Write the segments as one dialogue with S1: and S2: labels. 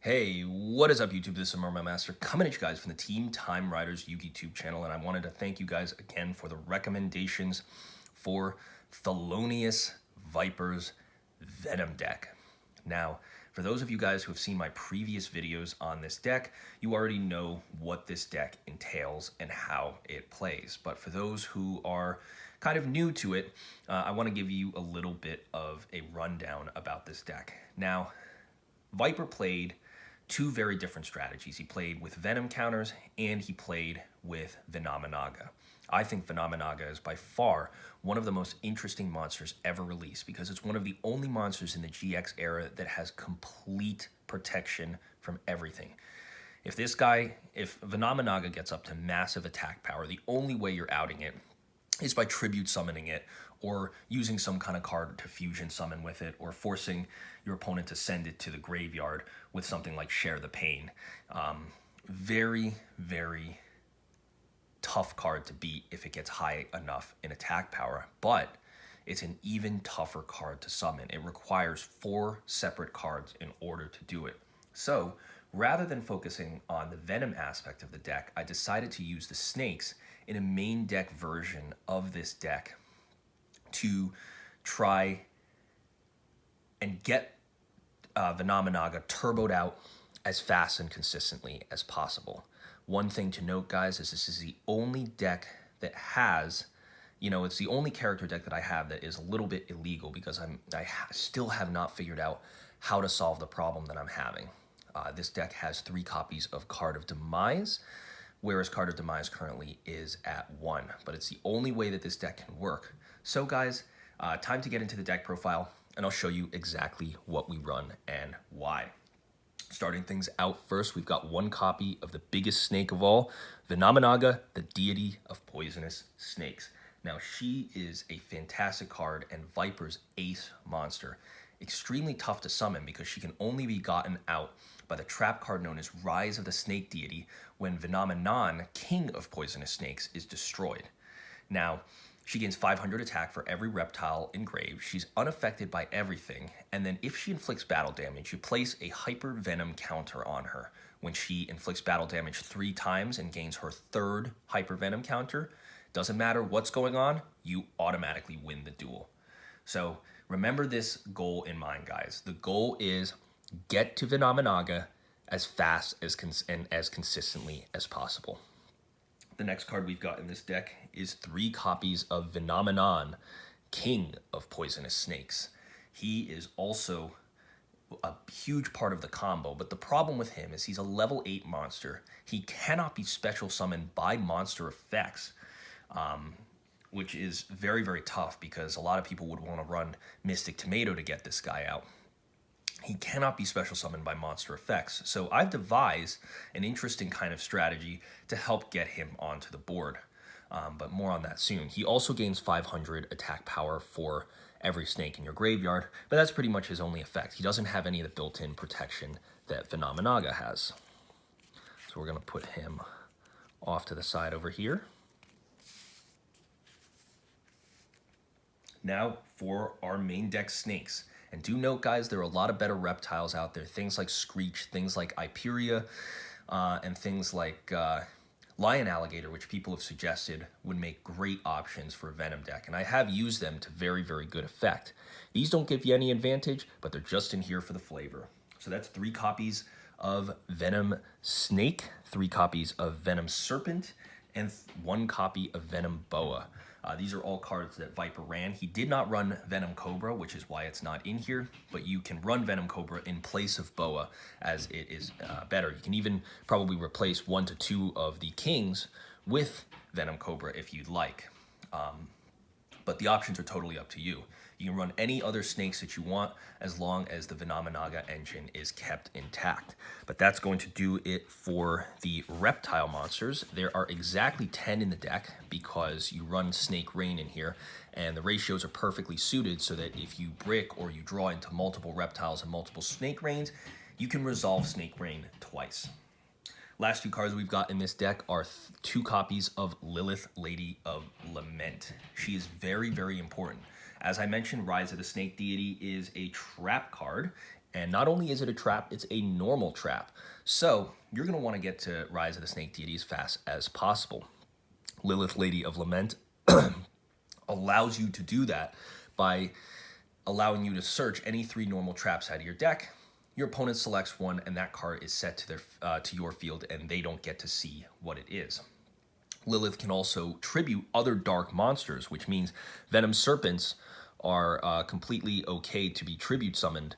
S1: Hey, what is up YouTube? This is Murmur Master coming at you guys from the Team Time Riders YouTube channel, and I wanted to thank you guys again for the recommendations for Thelonious Viper's Venom deck. Now, for those of you guys who have seen my previous videos on this deck, you already know what this deck entails and how it plays. But for those who are kind of new to it, I want to give you a little bit of a rundown about this deck. Now, Viper played two very different strategies. He played with Venom counters and he played with Vennominaga. I think Vennominaga is by far one of the most interesting monsters ever released because it's one of the only monsters in the GX era that has complete protection from everything. If Vennominaga gets up to massive attack power, the only way you're outing it is by tribute summoning it or using some kind of card to fusion summon with it or forcing your opponent to send it to the graveyard with something like Share the Pain. Very, very tough card to beat if it gets high enough in attack power, but it's an even tougher card to summon. It requires 4 separate cards in order to do it. So rather than focusing on the Venom aspect of the deck, I decided to use the snakes in a main deck version of this deck to try and get Vennominaga turboed out as fast and consistently as possible. One thing to note, guys, is this is the only deck that has, it's the only character deck that I have that is a little bit illegal because still have not figured out how to solve the problem that I'm having. This deck has 3 copies of Card of Demise, whereas Card of Demise currently is at 1, but it's the only way that this deck can work. So guys, time to get into the deck profile, and I'll show you exactly what we run and why. Starting things out first, we've got 1 copy of the biggest snake of all, Vennominaga, the deity of poisonous snakes. Now, she is a fantastic card and Viper's ace monster. Extremely tough to summon because she can only be gotten out by the trap card known as Rise of the Snake Deity when Venom, king of poisonous snakes, is destroyed. Now, she gains 500 attack for every reptile engraved. She's unaffected by everything. And then if she inflicts battle damage, you place a Hyper Venom counter on her. When she inflicts battle damage 3 times and gains her 3rd Hyper Venom counter, doesn't matter what's going on, you automatically win the duel. So remember this goal in mind, guys. The goal is get to Vennominaga as fast and as consistently as possible. The next card we've got in this deck is 3 copies of Venom, king of poisonous snakes. He is also a huge part of the combo, but the problem with him is he's a level 8 monster. He cannot be special summoned by monster effects, which is very, very tough because a lot of people would want to run Mystic Tomato to get this guy out. He cannot be special summoned by monster effects. So I've devised an interesting kind of strategy to help get him onto the board. But more on that soon. He also gains 500 attack power for every snake in your graveyard, but that's pretty much his only effect. He doesn't have any of the built-in protection that Vennominaga has. So we're going to put him off to the side over here. Now for our main deck snakes. And do note, guys, there are a lot of better reptiles out there. Things like Screech, things like Iperia, and things like Lion Alligator, which people have suggested would make great options for a Venom deck. And I have used them to very, very good effect. These don't give you any advantage, but they're just in here for the flavor. So that's 3 copies of Venom Snake, 3 copies of Venom Serpent, and 1 copy of Venom Boa. These are all cards that Viper ran. He did not run Venom Cobra, which is why it's not in here, but you can run Venom Cobra in place of Boa as it is better. You can even probably replace 1 to 2 of the Kings with Venom Cobra if you'd like. But the options are totally up to you. You can run any other snakes that you want as long as the Vennominaga engine is kept intact. But that's going to do it for the reptile monsters. There are exactly 10 in the deck because you run Snake Rain in here, and the ratios are perfectly suited so that if you brick or you draw into multiple reptiles and multiple Snake Rains, you can resolve Snake Rain twice. Last 2 cards we've got in this deck are 2 copies of Lilith, Lady of Lament. She is very, very important. As I mentioned, Rise of the Snake Deity is a trap card, And not only is it a trap, it's a normal trap. So you're going to want to get to Rise of the Snake Deity as fast as possible. Lilith, Lady of Lament, allows you to do that by allowing you to search any 3 normal traps out of your deck. Your opponent selects one, and that card is set to your field, and they don't get to see what it is. Lilith can also tribute other dark monsters, which means Venom Serpents are completely okay to be tribute summoned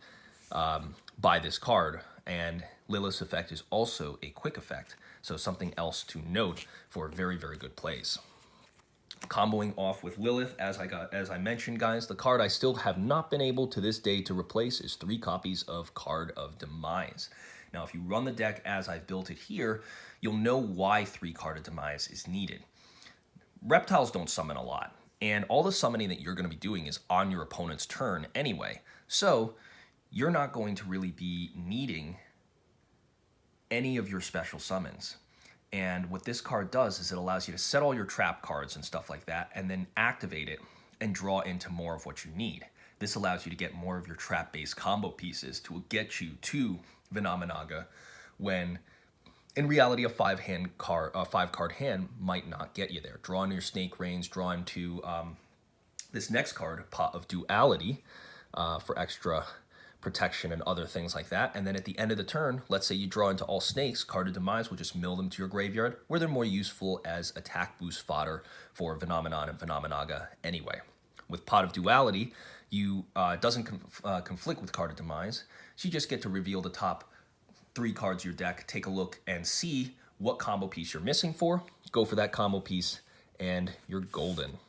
S1: by this card, and Lilith's effect is also a quick effect, so something else to note for very, very good plays. Comboing off with Lilith, as I mentioned, guys, the card I still have not been able to this day to replace is 3 copies of Card of Demise. Now, if you run the deck as I've built it here, you'll know why 3 Card of Demise is needed. Reptiles don't summon a lot, and all the summoning that you're going to be doing is on your opponent's turn anyway. So you're not going to really be needing any of your special summons. And what this card does is it allows you to set all your trap cards and stuff like that, and then activate it and draw into more of what you need. This allows you to get more of your trap-based combo pieces to get you to Vennominaga, when in reality a 5-card hand might not get you there. Draw into your Snake Rains, draw into this next card, Pot of Duality, for extra protection and other things like that. And then at the end of the turn, let's say you draw into all snakes, Card of Demise will just mill them to your graveyard, where they're more useful as attack boost fodder for Venom and Vennominaga anyway. With Pot of Duality, you doesn't conflict with Card of Demise, so you just get to reveal the top 3 cards of your deck, take a look and see what combo piece you're missing for, go for that combo piece, and you're golden.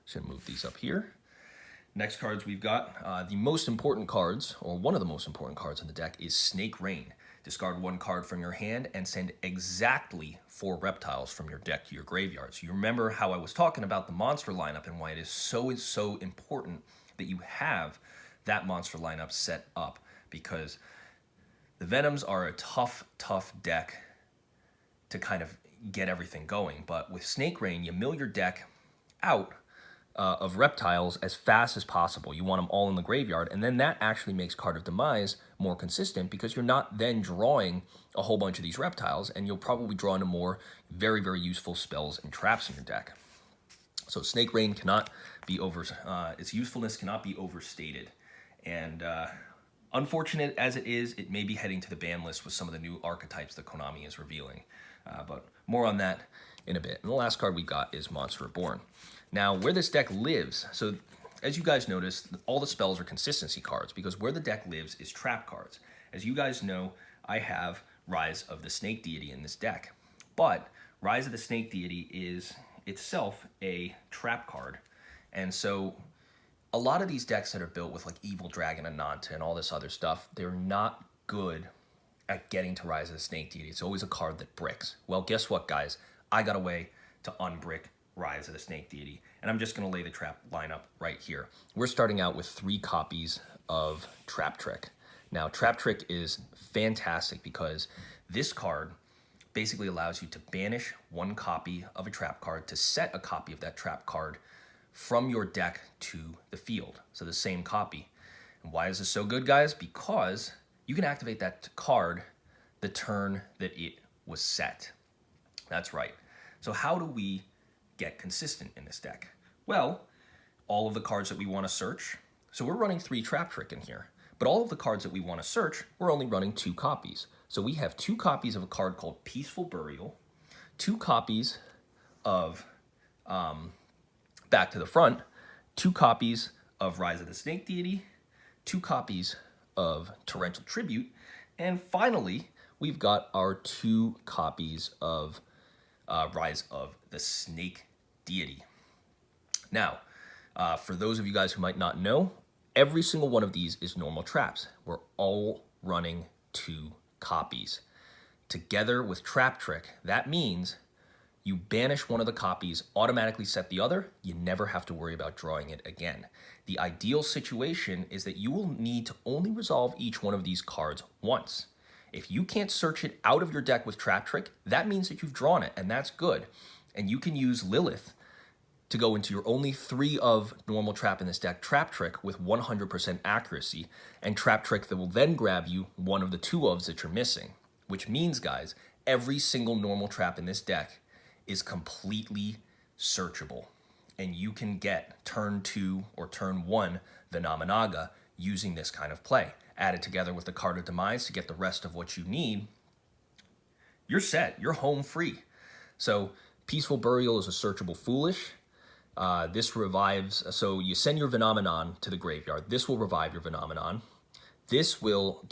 S1: Should move these up here. Next cards we've got, the most important cards, or one of the most important cards in the deck, is Snake Rain. Discard 1 card from your hand and send exactly 4 reptiles from your deck to your graveyard. So you remember how I was talking about the monster lineup and why it is so important that you have that monster lineup set up, because the Venoms are a tough deck to kind of get everything going. But with Snake Rain, you mill your deck out of reptiles as fast as possible. You want them all in the graveyard, and then that actually makes Card of Demise more consistent, because you're not then drawing a whole bunch of these reptiles, and you'll probably draw into more very useful spells and traps in your deck. So Snake Rain cannot be its usefulness cannot be overstated, and unfortunate as it is, it may be heading to the ban list with some of the new archetypes that Konami is revealing, but more on that in a bit. And the last card we got is Monster Reborn. Now, where this deck lives, so as you guys noticed, all the spells are consistency cards, because where the deck lives is trap cards. As you guys know, I have Rise of the Snake Deity in this deck, but Rise of the Snake Deity is itself a trap card, and so a lot of these decks that are built with like Evil Dragon and Nanta and all this other stuff, they're not good at getting to Rise of the Snake Deity. It's always a card that bricks. Well, guess what, guys? I got a way to unbrick Rise of the Snake Deity, and I'm just going to lay the trap lineup right here. We're starting out with 3 copies of Trap Trick. Now, Trap Trick is fantastic because this card basically allows you to banish 1 copy of a trap card to set a copy of that trap card from your deck to the field, so the same copy. And why is this so good, guys? Because you can activate that card the turn that it was set. That's right. So how do we get consistent in this deck? Well, all of the cards that we want to search. So we're running 3 Trap Trick in here, but all of the cards that we want to search, we're only running 2 copies. So we have 2 copies of a card called Peaceful Burial, 2 copies of Back to the Front, 2 copies of Rise of the Snake Deity, 2 copies of Torrential Tribute, and finally, we've got our 2 copies of Rise of the Snake Deity. Now, for those of you guys who might not know, every single one of these is normal traps. We're all running 2 copies. Together with Trap Trick, that means you banish one of the copies, automatically set the other, you never have to worry about drawing it again. The ideal situation is that you will need to only resolve each one of these cards once. If you can't search it out of your deck with Trap Trick, that means that you've drawn it, and that's good. And you can use Lilith to go into your only 3 of normal trap in this deck, Trap Trick, with 100% accuracy, and Trap Trick that will then grab you one of the 2 ofs that you're missing. Which means, guys, every single normal trap in this deck is completely searchable. And you can get turn 2 or turn 1 Vennominaga using this kind of play. Added together with the card of Demise to get the rest of what you need, you're set. You're home free. So Peaceful Burial is a searchable Foolish. This revives, so you send your Venom to the graveyard. This will revive your Venom. This will,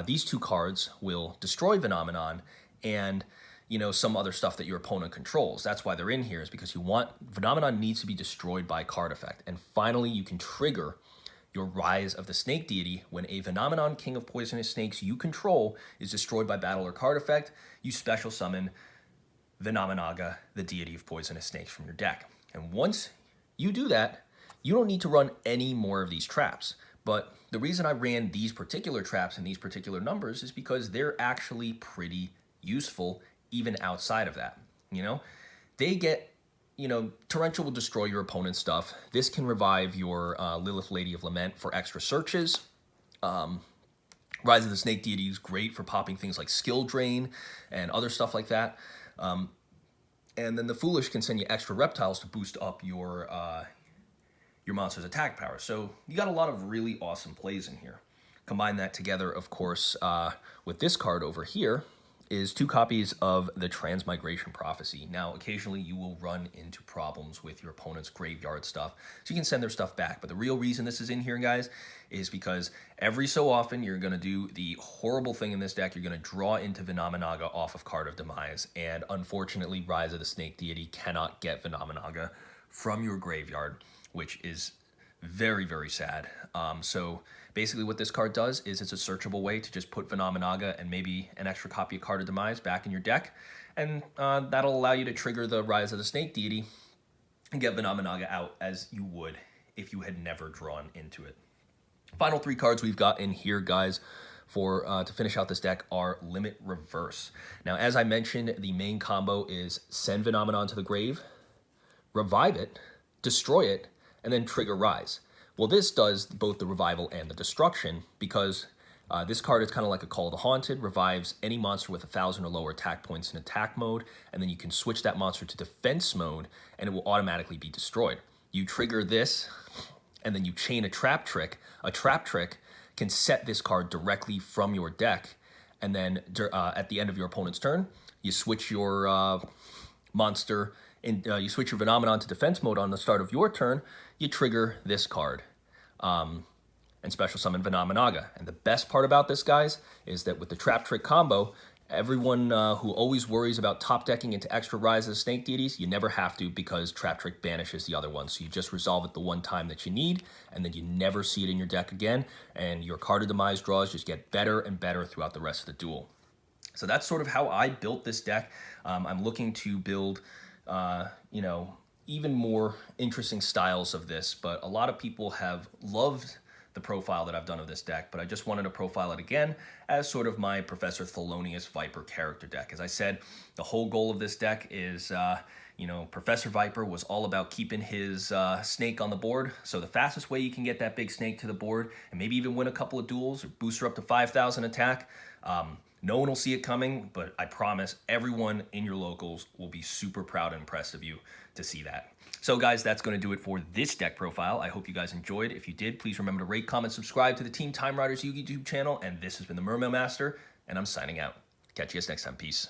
S1: these 2 cards will destroy Venom and, you know, some other stuff that your opponent controls. That's why they're in here, is because you want, Venom needs to be destroyed by card effect. And finally, you can trigger your Rise of the Snake Deity when a Venom King of Poisonous Snakes you control is destroyed by battle or card effect. You special summon Vennominaga, the Deity of Poisonous Snakes, from your deck. And once you do that, you don't need to run any more of these traps. But the reason I ran these particular traps and these particular numbers is because they're actually pretty useful even outside of that. You know, they get, you know, Torrential will destroy your opponent's stuff. This can revive your Lilith Lady of Lament for extra searches. Rise of the Snake Deity is great for popping things like Skill Drain and other stuff like that. And then the Foolish can send you extra reptiles to boost up your monster's attack power. So you got a lot of really awesome plays in here. Combine that together, of course, with this card over here, is 2 copies of the Transmigration Prophecy. Now, occasionally you will run into problems with your opponent's graveyard stuff, so you can send their stuff back. But the real reason this is in here, guys, is because every so often you're going to do the horrible thing in this deck. You're going to draw into Vennominaga off of Card of Demise, and unfortunately, Rise of the Snake Deity cannot get Vennominaga from your graveyard, which is very, very sad. So basically what this card does is it's a searchable way to just put Vennominaga and maybe an extra copy of Card of Demise back in your deck, and that'll allow you to trigger the Rise of the Snake Deity and get Vennominaga out as you would if you had never drawn into it. Final 3 cards we've got in here, guys, for to finish out this deck are Limit Reverse. Now, as I mentioned, the main combo is send Venom to the grave, revive it, destroy it, and then trigger Rise. Well, this does both the revival and the destruction because this card is kind of like a Call of the Haunted, revives any monster with 1,000 or lower attack points in attack mode, and then you can switch that monster to defense mode, and it will automatically be destroyed. You trigger this, and then you chain a Trap Trick. A Trap Trick can set this card directly from your deck, and then at the end of your opponent's turn, you switch your monster, and you switch your Phenomenon to defense mode on the start of your turn, you trigger this card and special summon Vennominaga. And the best part about this, guys, is that with the Trap Trick combo, everyone who always worries about top decking into extra Rise of the Snake Deities, you never have to because Trap Trick banishes the other one. So you just resolve it the one time that you need, and then you never see it in your deck again, and your Card of Demise draws just get better and better throughout the rest of the duel. So that's sort of how I built this deck. I'm looking to build, you know, even more interesting styles of this, but a lot of people have loved the profile that I've done of this deck, but I just wanted to profile it again as sort of my Professor Thelonious Viper character deck. As I said, the whole goal of this deck is, you know, Professor Viper was all about keeping his snake on the board, so the fastest way you can get that big snake to the board and maybe even win a couple of duels or boost her up to 5,000 attack, no one will see it coming, but I promise everyone in your locals will be super proud and impressed of you to see that. So guys, that's going to do it for this deck profile. I hope you guys enjoyed. If you did, please remember to rate, comment, subscribe to the Team Time Riders YouTube channel. And this has been the Mermail Master, and I'm signing out. Catch you guys next time. Peace.